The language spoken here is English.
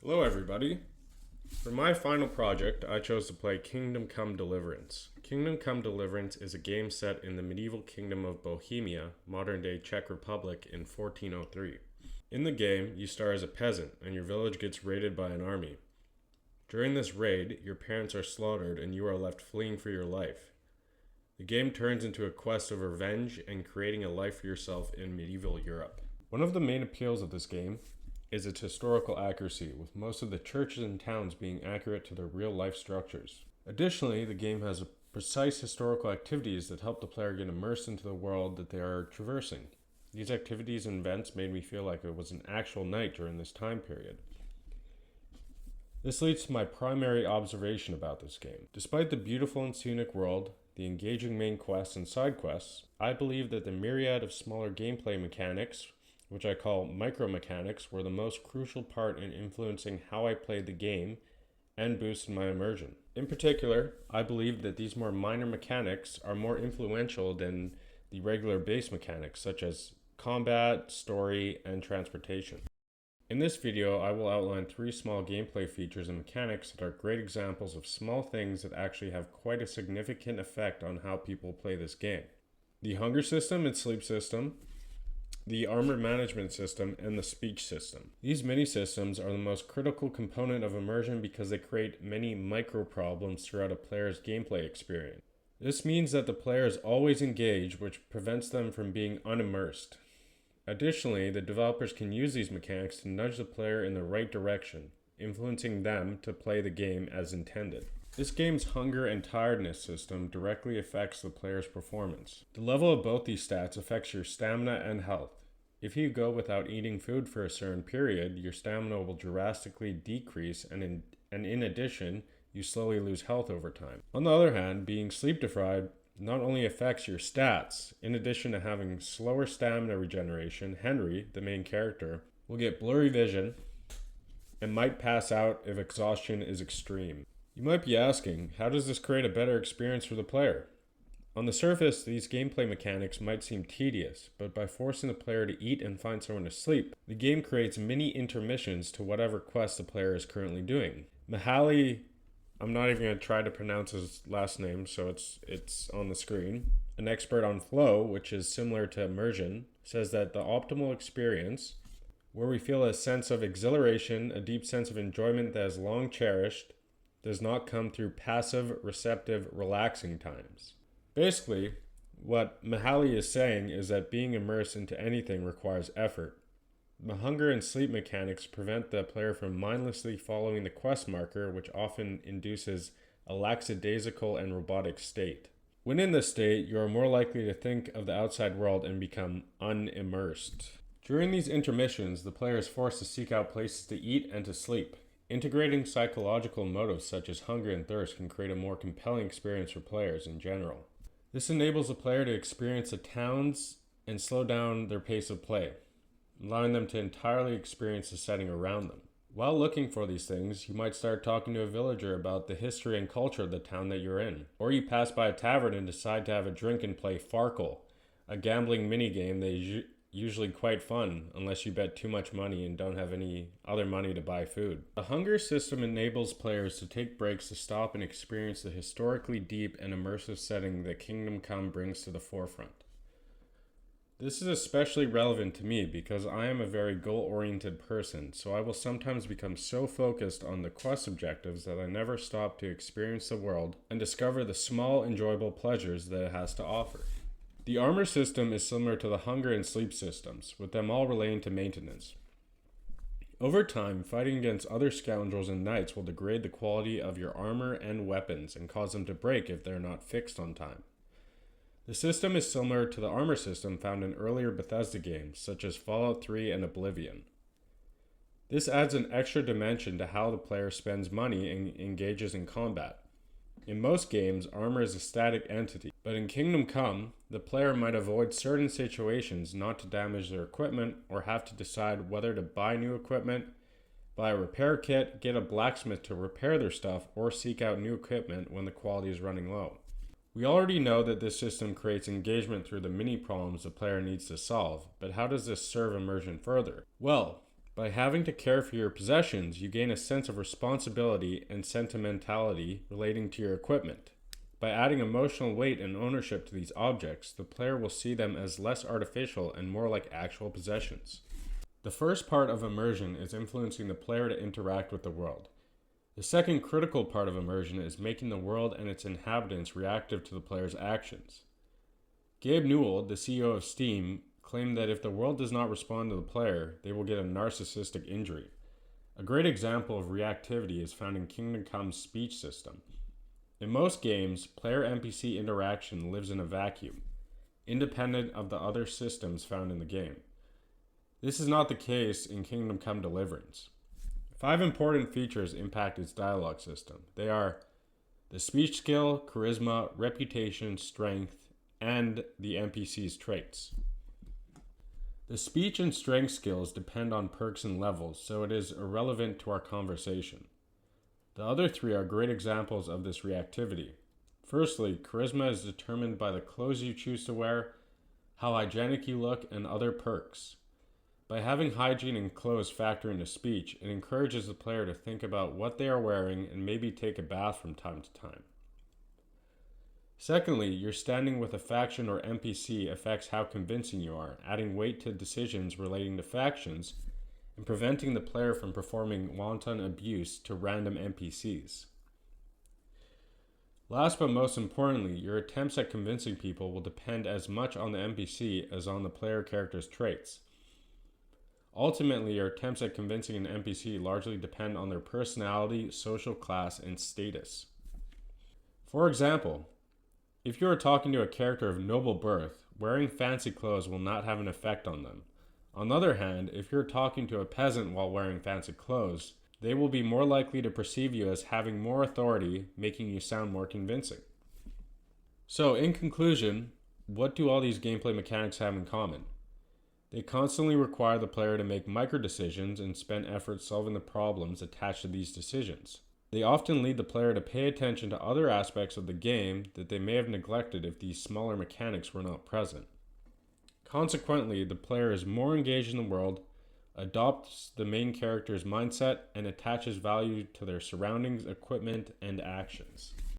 Hello everybody. For my final project, I chose to play Kingdom Come Deliverance. Kingdom Come Deliverance is a game set in the medieval kingdom of Bohemia, modern-day Czech Republic, in 1403. In the game, you start as a peasant, and your village gets raided by an army. During this raid, your parents are slaughtered and you are left fleeing for your life. The game turns into a quest of revenge and creating a life for yourself in medieval Europe. One of the main appeals of this game is its historical accuracy, with most of the churches and towns being accurate to their real-life structures. Additionally, the game has precise historical activities that help the player get immersed into the world that they are traversing. These activities and events made me feel like it was an actual night during this time period. This leads to my primary observation about this game. Despite the beautiful and scenic world, the engaging main quests and side quests, I believe that the myriad of smaller gameplay mechanics, which I call micro-mechanics, were the most crucial part in influencing how I played the game and boosted my immersion. In particular, I believe that these more minor mechanics are more influential than the regular base mechanics, such as combat, story, and transportation. In this video, I will outline 3 small gameplay features and mechanics that are great examples of small things that actually have quite a significant effect on how people play this game. The hunger system and sleep system, the armor management system, and the speech system. These mini-systems are the most critical component of immersion because they create many micro-problems throughout a player's gameplay experience. This means that the player is always engaged, which prevents them from being unimmersed. Additionally, the developers can use these mechanics to nudge the player in the right direction, influencing them to play the game as intended. This game's hunger and tiredness system directly affects the player's performance. The level of both these stats affects your stamina and health. If you go without eating food for a certain period, your stamina will drastically decrease, and in addition, you slowly lose health over time. On the other hand, being sleep deprived not only affects your stats. In addition to having slower stamina regeneration, Henry, the main character, will get blurry vision and might pass out if exhaustion is extreme. You might be asking, how does this create a better experience for the player? On the surface, these gameplay mechanics might seem tedious, but by forcing the player to eat and find somewhere to sleep, the game creates mini intermissions to whatever quest the player is currently doing. Mihaly, I'm not even going to try to pronounce his last name, so it's on the screen. An expert on flow, which is similar to immersion, says that the optimal experience, where we feel a sense of exhilaration, a deep sense of enjoyment that is long cherished, does not come through passive, receptive, relaxing times. Basically, what Mihaly is saying is that being immersed into anything requires effort. The hunger and sleep mechanics prevent the player from mindlessly following the quest marker, which often induces a lackadaisical and robotic state. When in this state, you are more likely to think of the outside world and become unimmersed. During these intermissions, the player is forced to seek out places to eat and to sleep. Integrating psychological motives such as hunger and thirst can create a more compelling experience for players in general. This enables the player to experience the towns and slow down their pace of play, allowing them to entirely experience the setting around them. While looking for these things, you might start talking to a villager about the history and culture of the town that you're in. Or you pass by a tavern and decide to have a drink and play Farkle, a gambling minigame that is usually quite fun unless you bet too much money and don't have any other money to buy food. The hunger system enables players to take breaks to stop and experience the historically deep and immersive setting that Kingdom Come brings to the forefront. This is especially relevant to me because I am a very goal-oriented person, so I will sometimes become so focused on the quest objectives that I never stop to experience the world and discover the small, enjoyable pleasures that it has to offer. The armor system is similar to the hunger and sleep systems, with them all relating to maintenance. Over time, fighting against other scoundrels and knights will degrade the quality of your armor and weapons and cause them to break if they're not fixed on time. The system is similar to the armor system found in earlier Bethesda games, such as Fallout 3 and Oblivion. This adds an extra dimension to how the player spends money and engages in combat. In most games, armor is a static entity, but in Kingdom Come, the player might avoid certain situations not to damage their equipment or have to decide whether to buy new equipment, buy a repair kit, get a blacksmith to repair their stuff, or seek out new equipment when the quality is running low. We already know that this system creates engagement through the mini problems the player needs to solve, but how does this serve immersion further? Well, By having to care for your possessions, you gain a sense of responsibility and sentimentality relating to your equipment. By adding emotional weight and ownership to these objects, the player will see them as less artificial and more like actual possessions. The first part of immersion is influencing the player to interact with the world. The second critical part of immersion is making the world and its inhabitants reactive to the player's actions. Gabe Newell, the CEO of Steam, claimed that if the world does not respond to the player, they will get a narcissistic injury. A great example of reactivity is found in Kingdom Come's speech system. In most games, player-NPC interaction lives in a vacuum, independent of the other systems found in the game. This is not the case in Kingdom Come Deliverance. 5 important features impact its dialogue system. They are the speech skill, charisma, reputation, strength, and the NPC's traits. The speech and strength skills depend on perks and levels, so it is irrelevant to our conversation. The other 3 are great examples of this reactivity. Firstly, charisma is determined by the clothes you choose to wear, how hygienic you look, and other perks. By having hygiene and clothes factor into speech, it encourages the player to think about what they are wearing and maybe take a bath from time to time. Secondly, your standing with a faction or NPC affects how convincing you are, adding weight to decisions relating to factions and preventing the player from performing wanton abuse to random NPCs. Last but most importantly, your attempts at convincing people will depend as much on the NPC as on the player character's traits. Ultimately, your attempts at convincing an NPC largely depend on their personality, social class, and status. For example, if you are talking to a character of noble birth, wearing fancy clothes will not have an effect on them. On the other hand, if you're talking to a peasant while wearing fancy clothes, they will be more likely to perceive you as having more authority, making you sound more convincing. So, in conclusion, what do all these gameplay mechanics have in common? They constantly require the player to make micro-decisions and spend effort solving the problems attached to these decisions. They often lead the player to pay attention to other aspects of the game that they may have neglected if these smaller mechanics were not present. Consequently, the player is more engaged in the world, adopts the main character's mindset, and attaches value to their surroundings, equipment, and actions.